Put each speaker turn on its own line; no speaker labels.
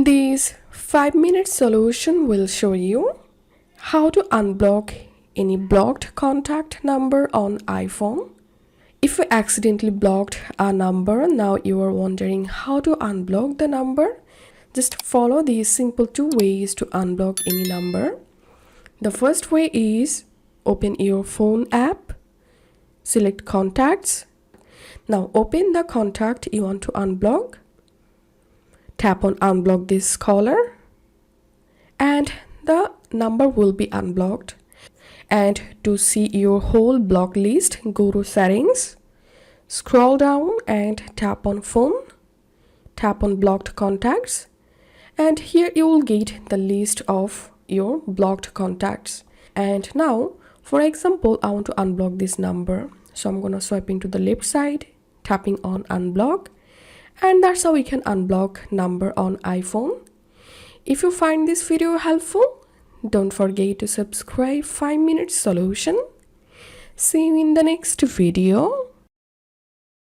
This 5-minute solution will show you how to unblock any blocked contact number on iPhone. If you accidentally blocked a number, now you are wondering how to unblock the number. Just follow these simple 2 ways to unblock any number. The first way is open your phone app, select contacts. Now open the contact you want to unblock. Tap on unblock this caller and the number will be unblocked. And to see your whole block list, go to settings, scroll down and tap on phone, tap on blocked contacts, and here you will get the list of your blocked contacts. And now for example, I want to unblock this number, so I'm gonna swipe into the left side, tapping on unblock, and that's how we can unblock number on iPhone. If you find this video helpful, don't forget to subscribe 5-minute solution. See you in the next video.